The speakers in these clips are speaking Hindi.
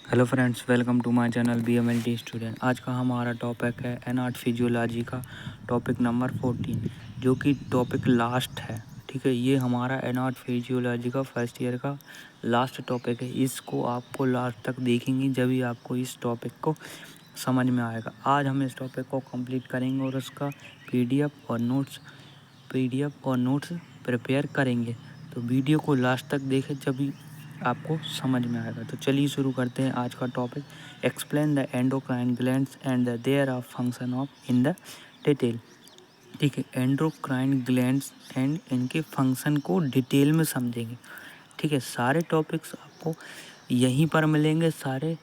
Hello friends, welcome to my channel BMLT student. आज का हमारा टॉपिक है एनाट फिजियोलॉजी का टॉपिक नंबर 14, जो कि टॉपिक लास्ट है। ठीक है, ये हमारा एनाट फिजियोलॉजी का फर्स्ट ईयर का लास्ट टॉपिक है। इसको आपको लास्ट तक देखेंगे जब भी आपको इस टॉपिक को समझ में आएगा। आज हम इस टॉपिक को कंप्लीट करेंगे और उसका पीडीएफ और नोट्स प्रिपेयर करेंगे। तो वीडियो को लास्ट तक देखें जब भी आपको समझ में आएगा। तो चलिए शुरू करते हैं आज का topic. Explain the endocrine glands and their are function of in the detail. ठीक है, एंडोक्राइन ग्लैंड्स एंड इनके फंक्शन को डिटेल में समझेंगे। ठीक है, सारे टॉपिक्स आपको यहीं पर मिलेंगे। सारे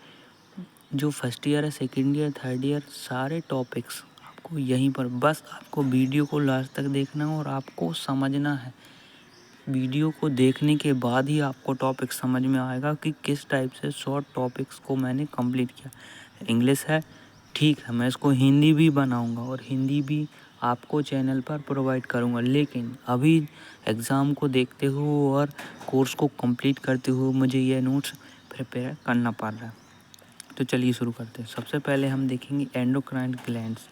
जो फर्स्ट ईयर है, सेकेंड ईयर, थर्ड ईयर, सारे टॉपिक्स आपको यहीं पर, बस आपको वीडियो को लास्ट तक देखना और आपको समझना है। वीडियो को देखने के बाद ही आपको टॉपिक समझ में आएगा कि किस टाइप से शॉर्ट टॉपिक्स को मैंने कंप्लीट किया। इंग्लिश है, ठीक है, मैं इसको हिंदी भी बनाऊंगा और हिंदी भी आपको चैनल पर प्रोवाइड करूंगा। लेकिन अभी एग्ज़ाम को देखते हुए और कोर्स को कंप्लीट करते हुए मुझे ये नोट्स प्रिपेयर करना पड़ रहा है। तो चलिए शुरू करते हैं। सबसे पहले हम देखेंगे endocrine glands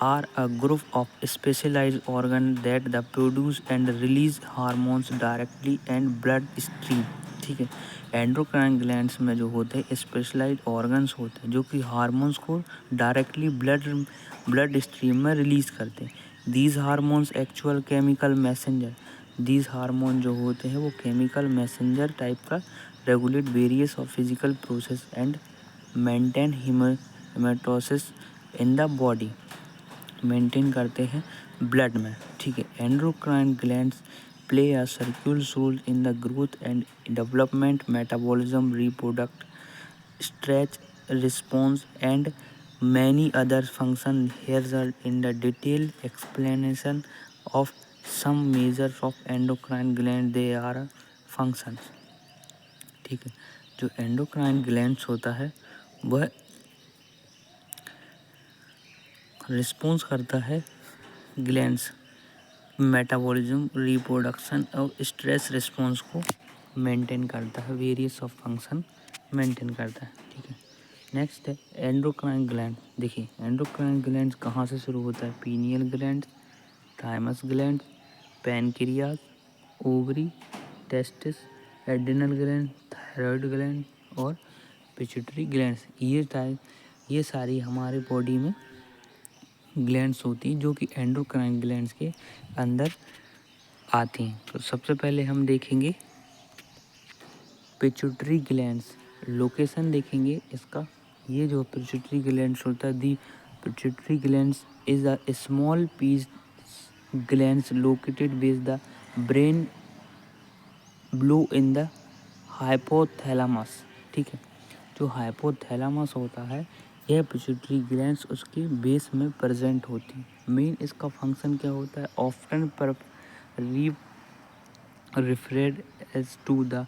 are a group of specialized organs that produce and release hormones directly and blood stream। ठीक है, एंडोक्राइन ग्लैंड्स में जो होते हैं स्पेशलाइज्ड ऑर्गन्स होते हैं जो कि हार्मोन्स को डायरेक्टली ब्लड स्ट्रीम में रिलीज करते हैं। These hormones actual chemical messenger, these hormone जो होते हैं वो केमिकल मैसेंजर टाइप का regulate various of physical process and maintain homeostasis in the body, maintain करते हैं ब्लड में। ठीक है, endocrine glands play a circular role in the growth and development, metabolism, reproduct, stretch response and many other function. Here's in the detailed explanation of some measures of endocrine gland, they are functions। ठीक है, जो एंडोक्राइन ग्लैंड्स होता है वह रिस्पॉन्स करता है ग्लैंड्स मेटाबॉलिज्म, रिप्रोडक्शन और स्ट्रेस रिस्पॉन्स को मेंटेन करता है, वेरियस ऑफ फंक्शन मेंटेन करता है। ठीक है, नेक्स्ट है एंडोक्राइन ग्लैंड। देखिए, एंडोक्राइन ग्लैंड कहाँ से शुरू होता है? Pineal gland, thymus gland, pancreas, ovary, testis, adrenal gland, thyroid gland और पिट्यूटरी ग्लैंड्स। ये सारी हमारे बॉडी में ग्लैंड्स होती हैं जो कि एंडोक्राइन ग्लैंड्स के अंदर आती हैं। तो सबसे पहले हम देखेंगे पिट्यूटरी ग्लैंड्स, लोकेशन देखेंगे इसका। ये जो पिट्यूटरी ग्लैंड्स होता है, the pituitary glands is a small piece glands located base the brain below in the hypothalamus. ठीक है, जो हाइपोथैलेमस होता है यह पिट्यूटरी ग्लैंड्स उसके बेस में प्रेजेंट होती है। मेन इसका फंक्शन क्या होता है? Often referred as to the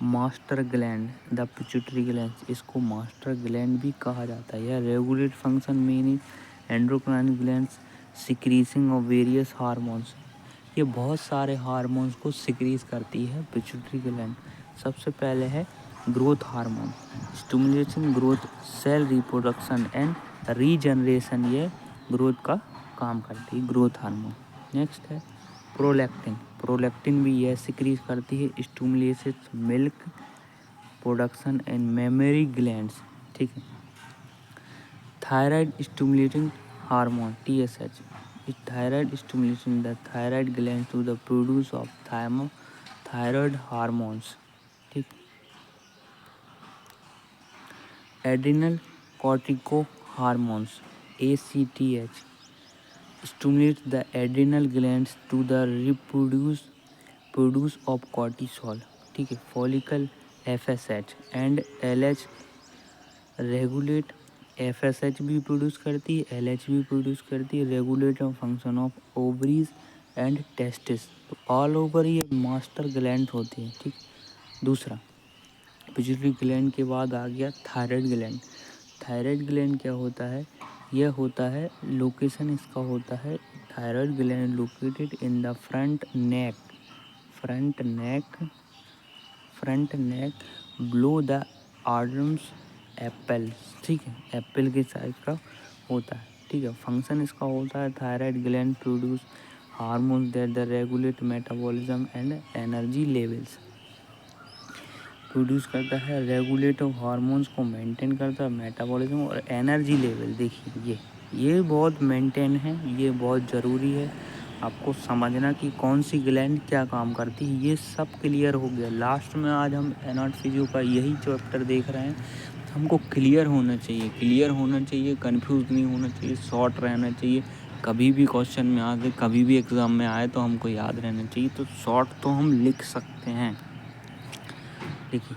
master gland, the pituitary gland. इसको मास्टर ग्लैंड भी कहा जाता है। यह regulate function main in endocrine glands secreting of various hormones. ये बहुत सारे हार्मोन्स को सिक्रीज करती है पिट्यूटरी ग्लैंड। सबसे पहले है growth hormone, stimulation growth, cell reproduction and regeneration. ये ग्रोथ का काम करती है, ग्रोथ हार्मोन। नेक्स्ट है प्रोलैक्टिन, प्रोलैक्टिन भी यह सिक्रीज करती है, stimulation milk production and memory glands. ठीक है, thyroid stimulating hormone TSH, thyroid stimulation the thyroid gland to the produce of thyroid hormones. ठीक, adrenal cortico hormones ACTH stimulates the adrenal glands to the produce of cortisol। ठीक है, follicle FSH and LH regulate, FSH भी प्रोड्यूस करती है, LH भी प्रोड्यूस करती है, regulate function of ovaries and testis. तो ऑल ओवर ये मास्टर ग्लैंड होती है। ठीक, दूसरा पिट्यूटरी ग्लैंड के बाद आ गया थायराइड ग्लैंड। थायराइड ग्लैंड क्या होता है? यह होता है, लोकेशन इसका होता है, thyroid gland located in the front neck, front neck below the orange Apple, ठीक है, एप्पल के साइज का होता है, ठीक है। फंक्शन इसका होता है thyroid gland produce hormones that the regulate metabolism and energy levels, produce करता है, रेगुलेट हार्मोन्स को मेंटेन करता है, मेटाबॉलिज्म और एनर्जी लेवल। देखिए ये बहुत मेंटेन है, ये बहुत ज़रूरी है आपको समझना कि कौन सी ग्लैंड क्या काम करती है। ये सब क्लियर हो गया। लास्ट में आज हम एनॉट फिजियो का यही चैप्टर देख रहे हैं। हमको क्लियर होना चाहिए, कंफ्यूज नहीं होना चाहिए, शॉर्ट रहना चाहिए। कभी भी क्वेश्चन में आ गए, कभी भी एग्ज़ाम में आए तो हमको याद रहना चाहिए। तो शॉर्ट तो हम लिख सकते हैं। देखिए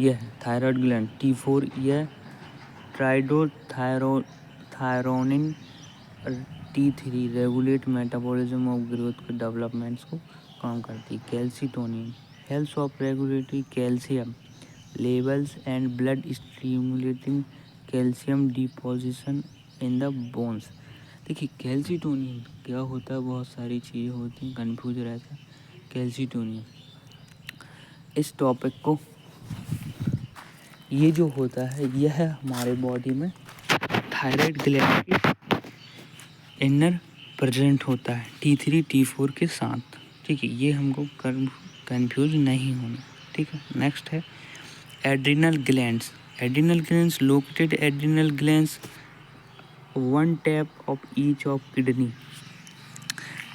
यह है थायराइड ग्लैंड T4, यह thyronine T3 regulate metabolism of growth के डेवलपमेंट्स को काम करती है। Calcitonin helps of regulatory calcium levels and blood stimulating calcium deposition in the bones. देखिए कैल्सीटोनिन क्या होता है, बहुत सारी चीज़ें होती हैं, कन्फ्यूज रहता है। कैल्सीटोनिन इस टॉपिक को, ये जो होता है यह हमारे बॉडी में थायराइड ग्लैंड के इनर प्रेजेंट होता है T3 T4 के साथ, ठीक है। ये हमको कंफ्यूज नहीं होना, ठीक है। नेक्स्ट है adrenal glands. Adrenal glands located, adrenal glands one tap of each of kidney.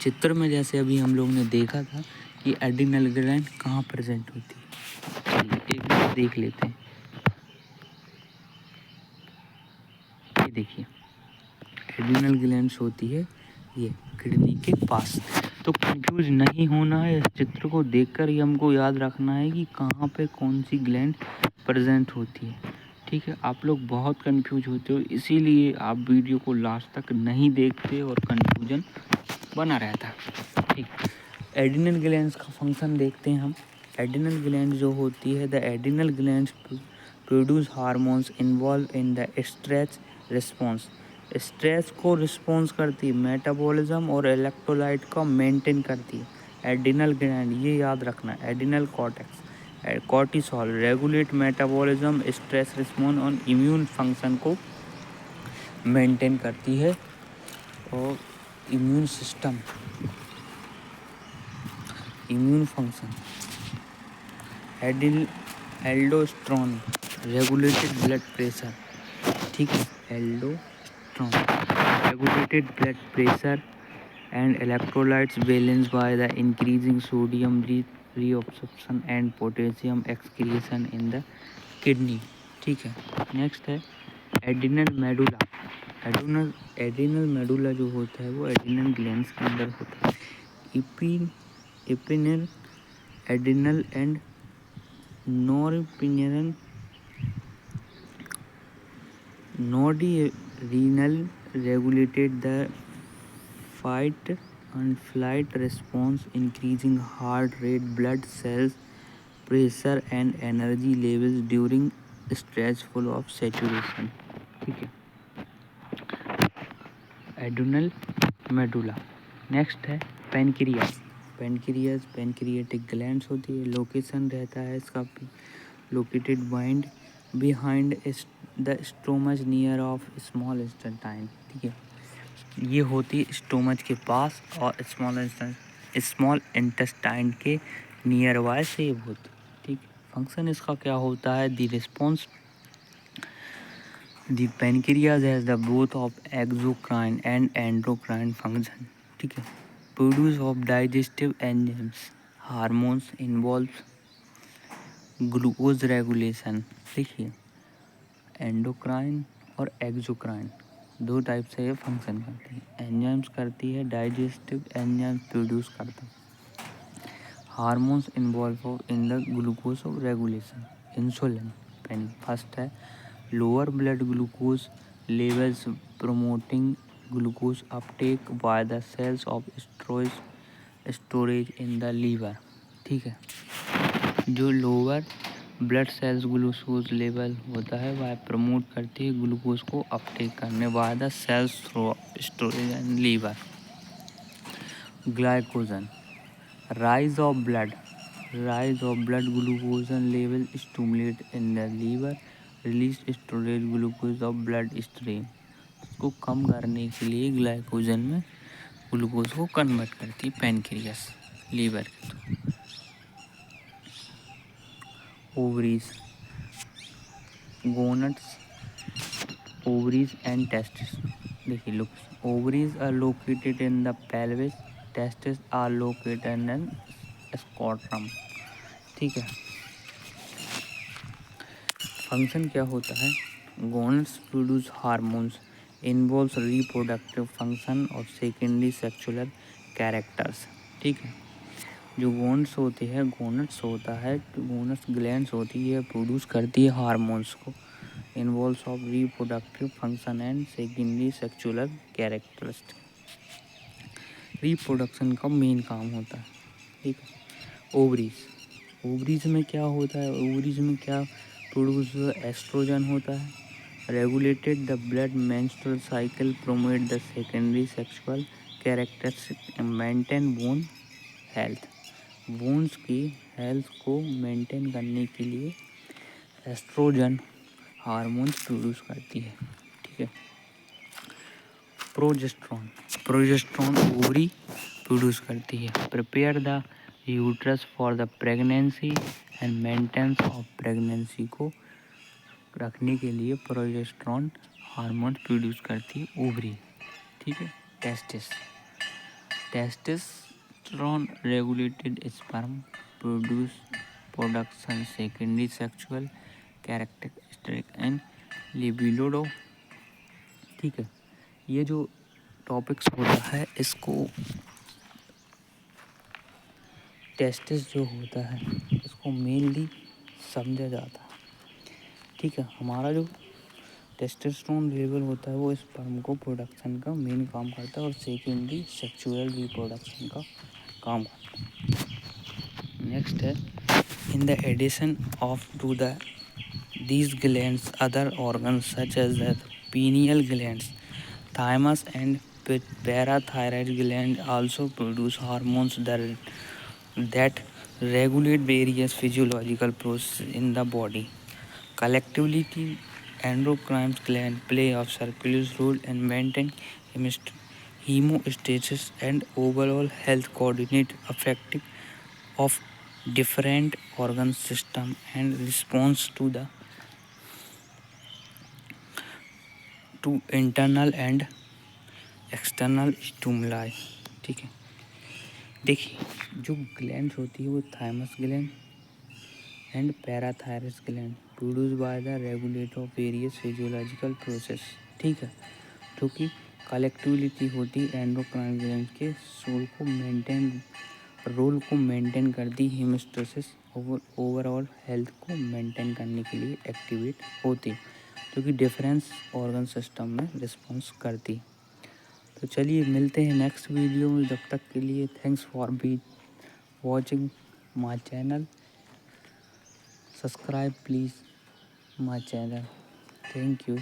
चित्र में जैसे अभी हम लोग ने देखा था कि एड्रिनल ग्लैंड कहाँ प्रेजेंट होती है, चलिए एक बार देख लेते हैं। ये देखिए एड्रिनल ग्लैंड्स होती है ये किडनी के पास। तो कंफ्यूज नहीं होना है, इस चित्र को देखकर ही हमको याद रखना है कि कहाँ पे कौन सी ग्लैंड प्रेजेंट होती है, ठीक है। आप लोग बहुत कंफ्यूज होते हो, इसीलिए आप वीडियो को लास्ट तक नहीं देखते और कंफ्यूजन बना रहता है, ठीक। एड्रिनल ग्लैंड्स का फंक्शन देखते हैं हम। एड्रिनल ग्लैंड जो होती है, the adrenal glands produce hormones involve in the stress response. Stress को रिस्पॉन्स करती है, मेटाबॉलिज्म और इलेक्ट्रोलाइट को मेंटेन करती है। एड्रिनल ग्लैंड ये याद रखना, adrenal cortex cortisol regulate metabolism, stress response और इम्यून फंक्शन को मेंटेन करती है। और immune system, immune function, aldosterone regulated blood pressure, ठीक है। Aldosterone regulated blood pressure and electrolytes balanced by the increasing sodium reabsorption and potassium excretion in the kidney, ठीक है। नेक्स्ट है एड्रिनल मेडुला। एड्रिनल मेडुला जो होता है वो एड्रिनल ग्लैंड्स के अंदर होता है। Epinal adrenal and norepinephrine noradrenal regulated the fight and flight response, increasing heart rate, blood cells pressure and energy levels during stressful of saturation, ठीक है। Adrenal medulla. नेक्स्ट है पेनक्रियास। पेनक्रियाटिक ग्लैंड्स होती है, लोकेशन रहता है इसका located bind behind the stomach near of small intestine, ठीक है। ये होती है स्टोमच के पास और स्मॉल इंटेस्टाइन के नियर बाय सेव होती, ठीक है। फंक्शन इसका क्या होता है, the response the pancreas has the both of exocrine and endocrine function, ठीक है। Produce of digestive enzymes, hormones involve glucose regulation, देखिए एंडोक्राइन और एक्सोक्राइन दो टाइप से ये फंक्शन करती है। एंजाइम्स करती है, डाइजेस्टिव एंजाइम्स प्रोड्यूस करता है, hormones involve in the glucose regulation, insulin pain. First है lower blood glucose levels promoting glucose uptake by the cells of storage in the liver, ठीक है। जो lower blood cells glucose level होता है वह प्रमोट करती है ग्लूकोज को अपटेक करने by the cells through storage and liver. Glycogen rise of blood rise of blood glucose level stimulate in the liver release storage glucose of blood stream। इसको कम करने के लिए ग्लाइकोजन में ग्लूकोज को कन्वर्ट करती है पैनक्रियास लीवर के थ्रू। Ovaries, gonads, ovaries and testis. देखिए look, ovaries are located in the pelvis, testis are located in scrotum. ठीक है, फंक्शन क्या होता है? Gonads produce hormones involves reproductive function और सेकेंडरी सेक्सुअल कैरेक्टर्स। ठीक है, जो गोनट्स होते हैं, गोनट्स होता है, गोनट्स ग्लैंड्स होती है, प्रोड्यूस करती है हार्मोन्स को, involves of reproductive function and secondary sexual characteristic. Reproduction का मेन काम होता है। ठीक है, ओवरीज, ओवरीज में क्या होता है? ओवरीज में क्या प्रोड्यूस? एस्ट्रोजन होता है, regulated the blood menstrual cycle, promote the secondary sexual characteristic, maintain bone health. Bones की हेल्थ को मेंटेन करने के लिए एस्ट्रोजन हार्मोन्स प्रोड्यूस करती है। ठीक है, प्रोजेस्टेरॉन, प्रोजेस्टेरॉन ओवरी प्रोड्यूस करती है। Prepare the uterus for the pregnancy and maintenance of pregnancy को रखने के लिए प्रोजेस्टेरॉन हार्मोन प्रोड्यूस करती है ओवरी। ठीक है, testis, testosterone regulated sperm produce production secondary sexual characteristic and libido. ठीक है, ये जो टॉपिक्स होता है इसको टेस्टिस जो होता है इसको मेनली समझा जाता है। ठीक है, हमारा जो टेस्टोस्टेरोन लेवल होता है वो स्पर्म को प्रोडक्शन का मेन काम करता है और सेकेंडरी सेक्सुअल रिप्रोडक्शन का काम करता है। नेक्स्ट है, in the addition of to the these glands other organs such as the pineal glands, thymus and parathyroid gland also produce hormones that regulate various physiological processes in the body. Collectively, endocrine glands play a circular role in maintaining hemostasis and overall health, coordinate effective of different organ system and response to internal and external stimuli. ठीक है, देखिए जो ग्लैंड्स होती है वो thymus gland and parathyroid gland produce by the regulator of various physiological process. ठीक है, जो कि कलेक्टिविटी होती है एंडोक्राइन ग्लैंड के रोल को मेंटेन करती है, हेमोस्टेसिस ओवरऑल हेल्थ को मेंटेन करने के लिए एक्टिवेट होती है, जो कि डिफरेंस ऑर्गन सिस्टम में रिस्पॉन्स करती। तो चलिए मिलते हैं नेक्स्ट वीडियो में, जब तक के लिए thanks for be watching my channel, subscribe please my channel, thank you.